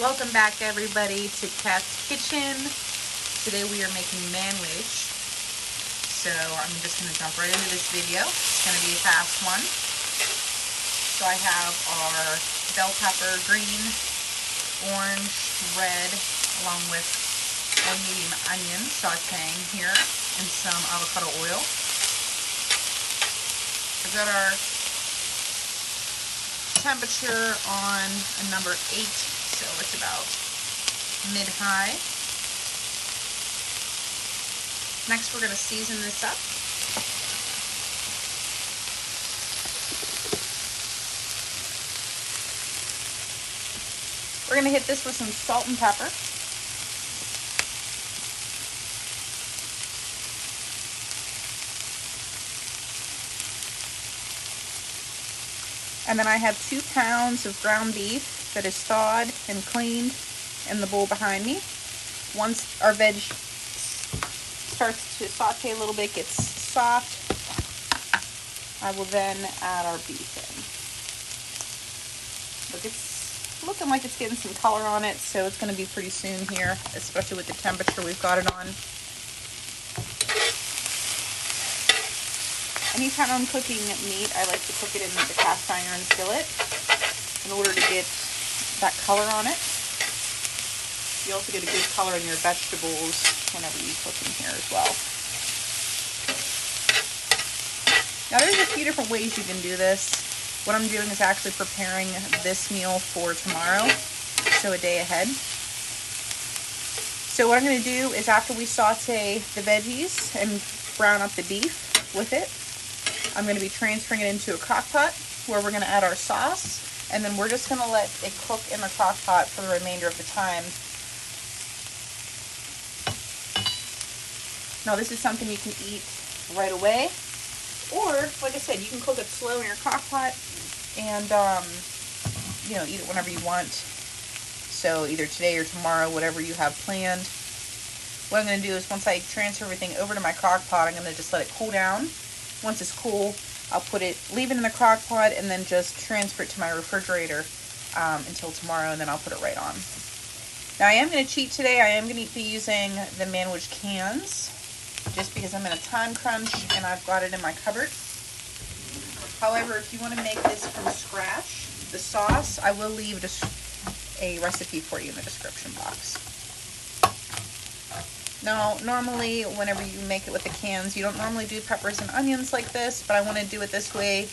Welcome back everybody to Kat's Kitchen. Today we are making manwich. So I'm just going to jump right into this video. It's going to be a fast one. So I have our bell pepper, green, orange, red, along with one medium onion sauteing here and some avocado oil. I've got our temperature on a number 8, so it's about mid-high. Next, we're going to season this up. We're going to hit this with some salt and pepper. And then I have 2 pounds of ground beef that is thawed and cleaned in the bowl behind me. Once our veg starts to saute a little bit, gets soft, I will then add our beef in. Look, it's looking like it's getting some color on it, so it's going to be pretty soon here, especially with the temperature we've got it on. Anytime I'm cooking meat, I like to cook it in the cast iron skillet in order to get that color on it. You also get a good color in your vegetables whenever you cook in here as well. Now there's a few different ways you can do this. What I'm doing is actually preparing this meal for tomorrow, so a day ahead. So what I'm going to do is after we saute the veggies and brown up the beef with it, I'm going to be transferring it into a crock pot where we're going to add our sauce, and then we're just going to let it cook in the crock pot for the remainder of the time. Now this is something you can eat right away, or like I said, you can cook it slow in your crock pot and you know, eat it whenever you want. So either today or tomorrow, whatever you have planned. What I'm going to do is once I transfer everything over to my crock pot, I'm going to just let it cool down. Once it's cool, I'll leave it in the crock pot and then just transfer it to my refrigerator until tomorrow, and then I'll put it right on. Now I am going to cheat today. I am going to be using the Manwich cans just because I'm in a time crunch and I've got it in my cupboard. However, if you want to make this from scratch, the sauce, I will leave a recipe for you in the description box. Now, normally, whenever you make it with the cans, you don't normally do peppers and onions like this, but I want to do it this way,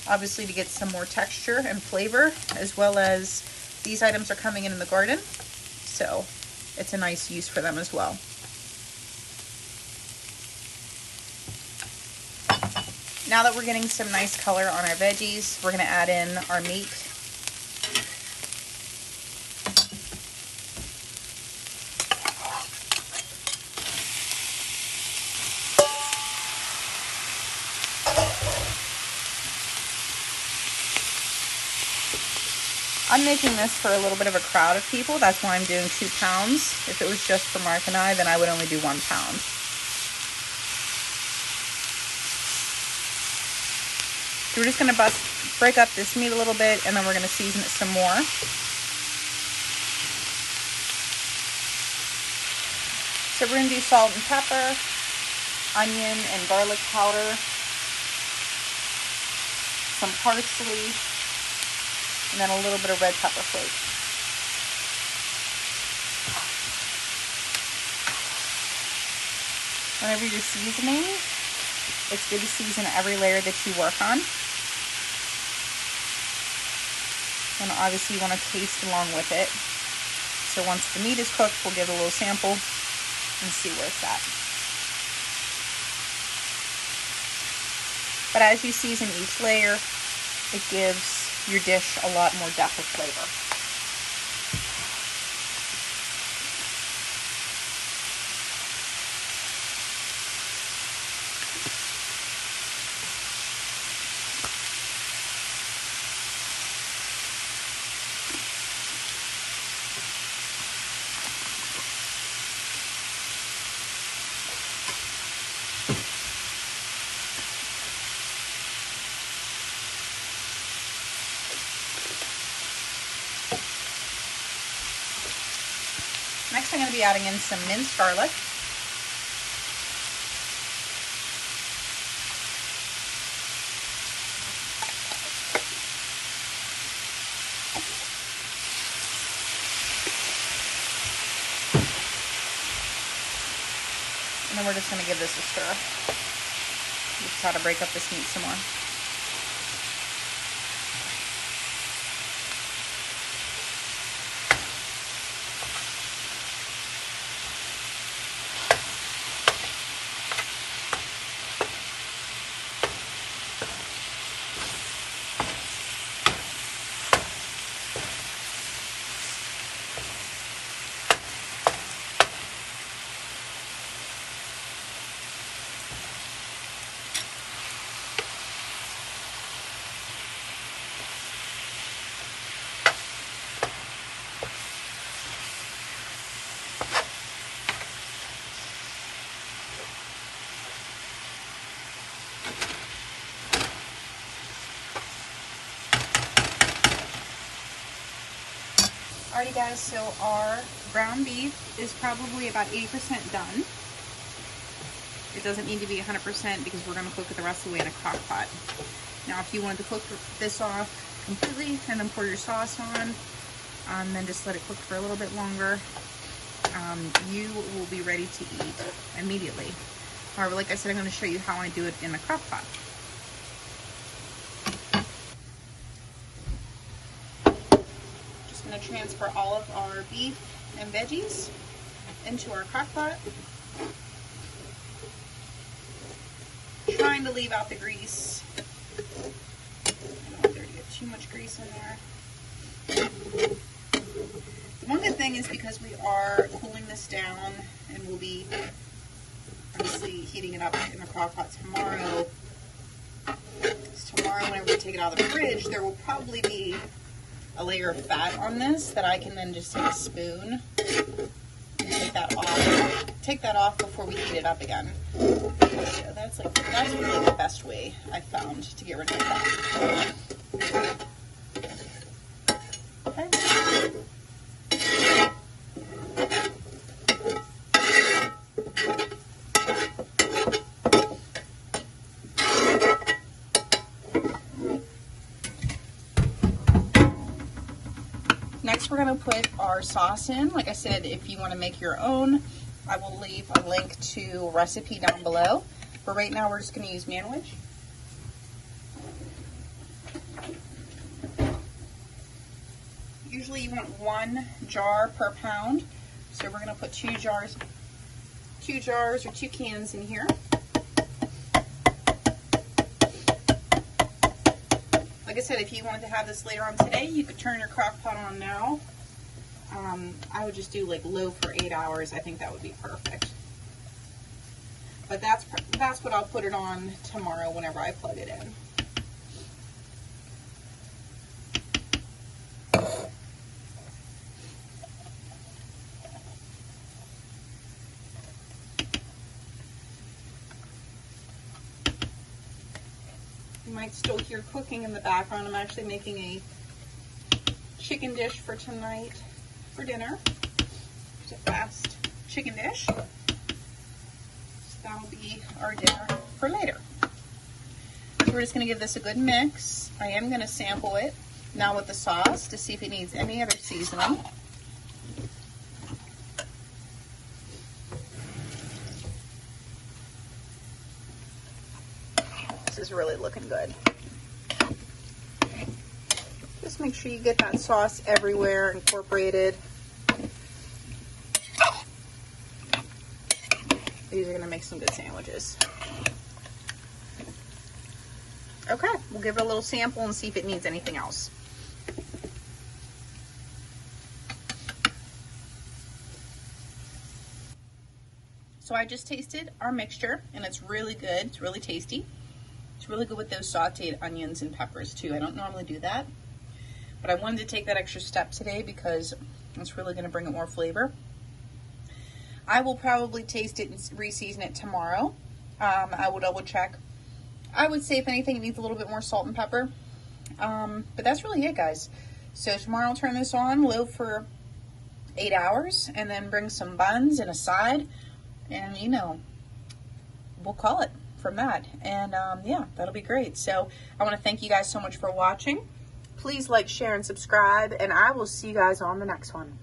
obviously, to get some more texture and flavor, as well as these items are coming in the garden, so it's a nice use for them as well. Now that we're getting some nice color on our veggies, we're going to add in our meat. I'm making this for a little bit of a crowd of people. That's why I'm doing 2 pounds. If it was just for Mark and I, then I would only do 1 pound. So we're just going to break up this meat a little bit, and then we're going to season it some more. So we're going to do salt and pepper, onion and garlic powder, some parsley, and then a little bit of red pepper flakes. Whenever you're seasoning, it's good to season every layer that you work on. And obviously you want to taste along with it. So once the meat is cooked, we'll give it a little sample and see where it's at. But as you season each layer, it gives your dish a lot more depth of flavor. Next, I'm going to be adding in some minced garlic. And then we're just going to give this a stir. Just try to break up this meat some more. Alrighty guys, so our ground beef is probably about 80% done. It doesn't need to be 100% because we're going to cook it the rest of the way in a crock pot. Now if you wanted to cook this off completely and then pour your sauce on, then just let it cook for a little bit longer, you will be ready to eat immediately. However, like I said, I'm going to show you how I do it in the crock pot. Going to transfer all of our beef and veggies into our crock pot. Trying to leave out the grease. I don't want there to get too much grease in there. One good thing is because we are cooling this down and we'll be obviously heating it up in the crock pot tomorrow. Tomorrow, whenever we take it out of the fridge, there will probably be a layer of fat on this that I can then just take a spoon and take that off before we heat it up again. So that's really the best way I found to get rid of that. Okay. Next, we're going to put our sauce in. Like I said, if you want to make your own, I will leave a link to a recipe down below. But right now, we're just going to use Manwich. Usually, you want 1 jar per pound. So we're going to put 2 jars or 2 cans in here. Like I said, if you wanted to have this later on today, you could turn your crock pot on now. I would just do like low for 8 hours. I think that would be perfect. But that's what I'll put it on tomorrow whenever I plug it in. You might still hear cooking in the background. I'm actually making a chicken dish for tonight for dinner. It's a fast chicken dish. So that'll be our dinner for later. So we're just going to give this a good mix. I am going to sample it now with the sauce to see if it needs any other seasoning. This is really looking good. Just make sure you get that sauce everywhere incorporated. These are going to make some good sandwiches. Okay, we'll give it a little sample and see if it needs anything else. So I just tasted our mixture and it's really good. It's really tasty. It's really good with those sauteed onions and peppers too. I don't normally do that, but I wanted to take that extra step today because it's really going to bring it more flavor. I will probably taste it and re-season it tomorrow. I will double check. I would say if anything, it needs a little bit more salt and pepper. But that's really it, guys. So tomorrow I'll turn this on low for 8 hours, and then bring some buns and a side, and you know, we'll call it from that. And yeah, that'll be great. So I want to thank you guys so much for watching. Please like, share, and subscribe, and I will see you guys on the next one.